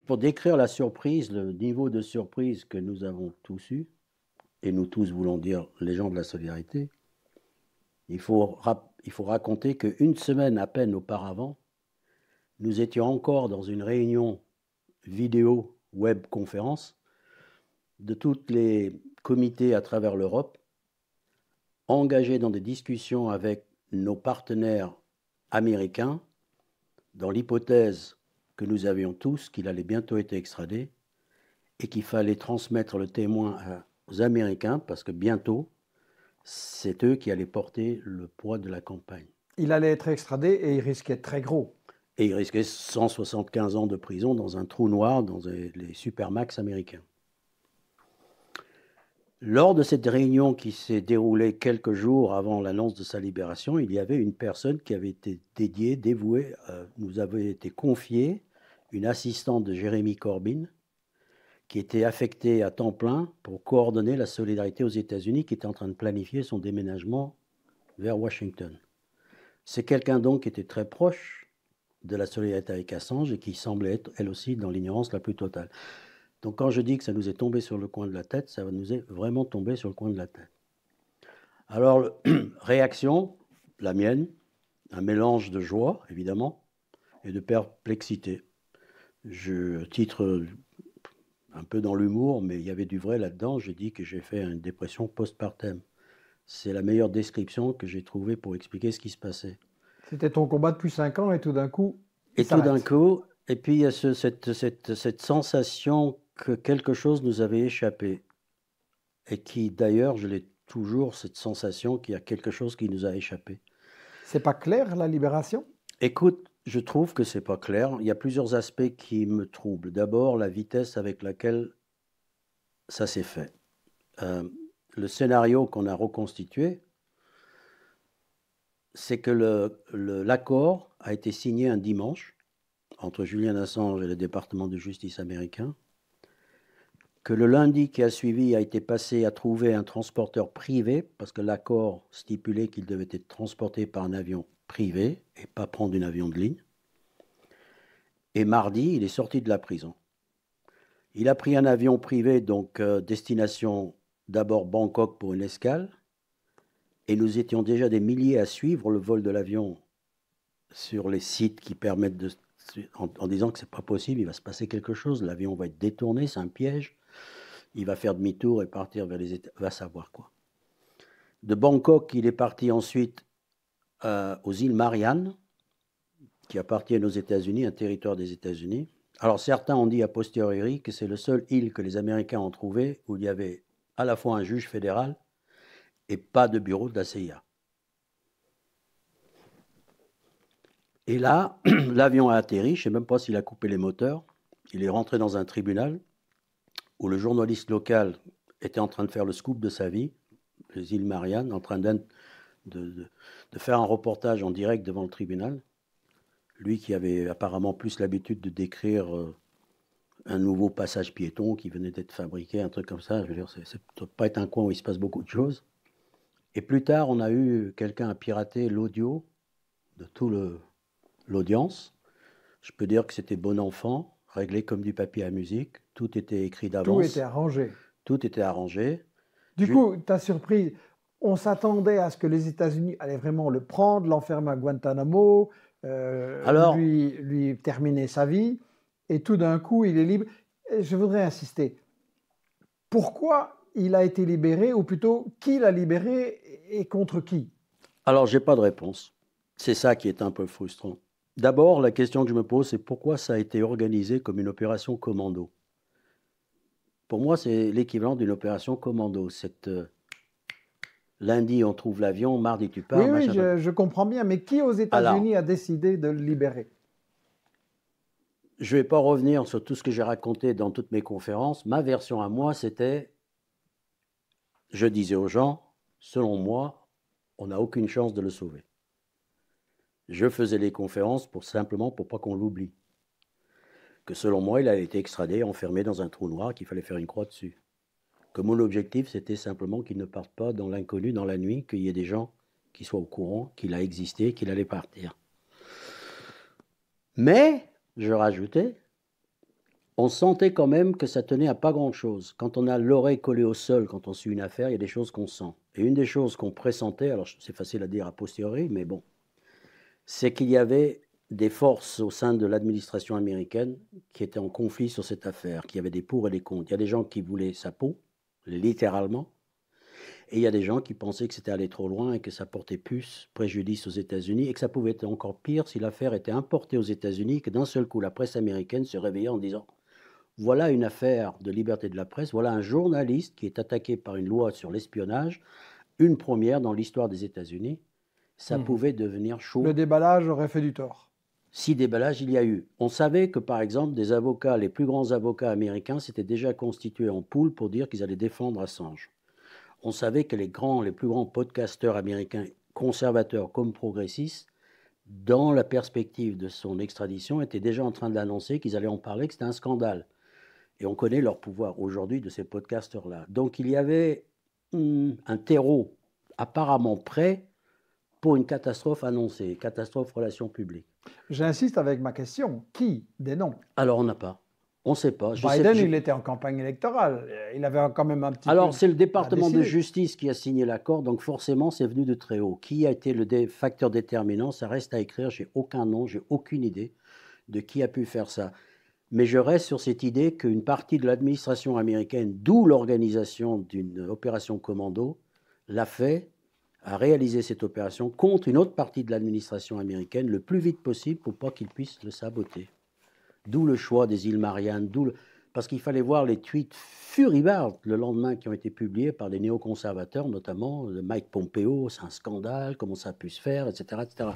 Pour décrire la surprise, le niveau de surprise que nous avons tous eu, et nous tous voulons dire les gens de la solidarité, il faut raconter qu'une semaine à peine auparavant, nous étions encore dans une réunion vidéo web conférence de tous les comités à travers l'Europe, engagés dans des discussions avec nos partenaires américains, dans l'hypothèse que nous avions tous qu'il allait bientôt être extradé et qu'il fallait transmettre le témoin aux Américains parce que bientôt, c'est eux qui allaient porter le poids de la campagne. Il allait être extradé et il risquait très gros. Et il risquait 175 ans de prison dans un trou noir dans les supermax américains. Lors de cette réunion qui s'est déroulée quelques jours avant l'annonce de sa libération, il y avait une personne qui avait été dévouée, nous avait été confiée, une assistante de Jeremy Corbyn, qui était affectée à temps plein pour coordonner la solidarité aux États-Unis, qui était en train de planifier son déménagement vers Washington. C'est quelqu'un donc qui était très proche de la solidarité avec Assange et qui semblait être, elle aussi, dans l'ignorance la plus totale. Donc quand je dis que ça nous est tombé sur le coin de la tête, ça nous est vraiment tombé sur le coin de la tête. Alors, réaction, la mienne, un mélange de joie, évidemment, et de perplexité. Je titre un peu dans l'humour, mais il y avait du vrai là-dedans. J'ai dit que j'ai fait une dépression postpartum. C'est la meilleure description que j'ai trouvée pour expliquer ce qui se passait. C'était ton combat depuis 5 ans et tout d'un coup, et tout d'un coup, et puis il y a cette sensation que quelque chose nous avait échappé. Et qui, d'ailleurs, je l'ai toujours, cette sensation qu'il y a quelque chose qui nous a échappé. C'est pas clair, la libération? Écoute, je trouve que c'est pas clair. Il y a plusieurs aspects qui me troublent. D'abord, la vitesse avec laquelle ça s'est fait. Le scénario qu'on a reconstitué, c'est que l'accord a été signé un dimanche entre Julian Assange et le département de justice américain, que le lundi qui a suivi a été passé à trouver un transporteur privé, parce que l'accord stipulait qu'il devait être transporté par un avion privé et pas prendre un avion de ligne. Et mardi, il est sorti de la prison. Il a pris un avion privé, donc destination d'abord Bangkok pour une escale, et nous étions déjà des milliers à suivre le vol de l'avion sur les sites qui permettent de... en disant que c'est pas possible, il va se passer quelque chose, l'avion va être détourné, c'est un piège. Il va faire demi-tour et partir vers les États, va savoir quoi. De Bangkok, il est parti ensuite aux îles Mariannes, qui appartiennent aux États-Unis, un territoire des États-Unis. Alors certains ont dit a posteriori que c'est le seul île que les Américains ont trouvé où il y avait à la fois un juge fédéral et pas de bureau de la CIA. Et là, l'avion a atterri, je ne sais même pas s'il a coupé les moteurs. Il est rentré dans un tribunal où le journaliste local était en train de faire le scoop de sa vie, les îles Mariannes, en train de faire un reportage en direct devant le tribunal. Lui qui avait apparemment plus l'habitude de décrire un nouveau passage piéton qui venait d'être fabriqué, un truc comme ça. Je veux dire, ça ne doit pas être un coin où il se passe beaucoup de choses. Et plus tard, on a eu quelqu'un à pirater l'audio de toute l'audience. Je peux dire que c'était bon enfant, réglé comme du papier à musique. Tout était écrit d'avance. Tout était arrangé. Tout était arrangé. Du coup, ta surprise, on s'attendait à ce que les États-Unis allaient vraiment le prendre, l'enfermer à Guantanamo, lui terminer sa vie, et tout d'un coup, il est libre. Et je voudrais insister. Pourquoi il a été libéré, ou plutôt, qui l'a libéré et contre qui? Alors, je n'ai pas de réponse. C'est ça qui est un peu frustrant. D'abord, la question que je me pose, c'est pourquoi ça a été organisé comme une opération commando. Pour moi, c'est l'équivalent d'une opération commando. Lundi, on trouve l'avion, mardi, tu pars. Oui, je comprends bien, mais qui aux États-Unis a décidé de le libérer? Je ne vais pas revenir sur tout ce que j'ai raconté dans toutes mes conférences. Ma version à moi, c'était, je disais aux gens, selon moi, on n'a aucune chance de le sauver. Je faisais les conférences simplement pour pas qu'on l'oublie. Que selon moi, il a été extradé, enfermé dans un trou noir, qu'il fallait faire une croix dessus. Que mon objectif, c'était simplement qu'il ne parte pas dans l'inconnu, dans la nuit, qu'il y ait des gens qui soient au courant qu'il a existé, qu'il allait partir. Mais, je rajoutais, on sentait quand même que ça tenait à pas grand-chose. Quand on a l'oreille collée au sol, quand on suit une affaire, il y a des choses qu'on sent. Et une des choses qu'on pressentait, alors c'est facile à dire a posteriori, mais bon, c'est qu'il y avait des forces au sein de l'administration américaine qui étaient en conflit sur cette affaire, qui avaient des pour et des contre. Il y a des gens qui voulaient sa peau, littéralement, et il y a des gens qui pensaient que c'était allé trop loin et que ça portait plus préjudice aux États-Unis et que ça pouvait être encore pire si l'affaire était importée aux États-Unis, que d'un seul coup la presse américaine se réveillait en disant voilà une affaire de liberté de la presse, voilà un journaliste qui est attaqué par une loi sur l'espionnage, une première dans l'histoire des États-Unis. Ça pouvait devenir chaud. Le déballage aurait fait du tort. Si déballage il y a eu. On savait que, par exemple, des avocats, les plus grands avocats américains, s'étaient déjà constitués en pool pour dire qu'ils allaient défendre Assange. On savait que les plus grands podcasteurs américains, conservateurs comme progressistes, dans la perspective de son extradition, étaient déjà en train d'annoncer qu'ils allaient en parler, que c'était un scandale. Et on connaît leur pouvoir aujourd'hui de ces podcasteurs-là. Donc il y avait un terreau apparemment prêt pour une catastrophe annoncée, catastrophe relations publiques. J'insiste avec ma question. Qui des noms? Alors on n'a pas. On ne sait pas. Biden, il était en campagne électorale. Il avait quand même un petit Alors, peu c'est le département à de décider. justice qui a signé l'accord, donc forcément, c'est venu de très haut. Qui a été le facteur déterminant? Ça reste à écrire. J'ai aucun nom, j'ai aucune idée de qui a pu faire ça. Mais je reste sur cette idée qu'une partie de l'administration américaine, d'où l'organisation d'une opération commando, l'a fait, a réalisé cette opération contre une autre partie de l'administration américaine le plus vite possible pour pas qu'ils puissent le saboter. D'où le choix des îles Mariannes, parce qu'il fallait voir les tweets furibardes le lendemain qui ont été publiés par des néoconservateurs, notamment de Mike Pompeo, c'est un scandale, comment ça a pu se faire, etc., etc.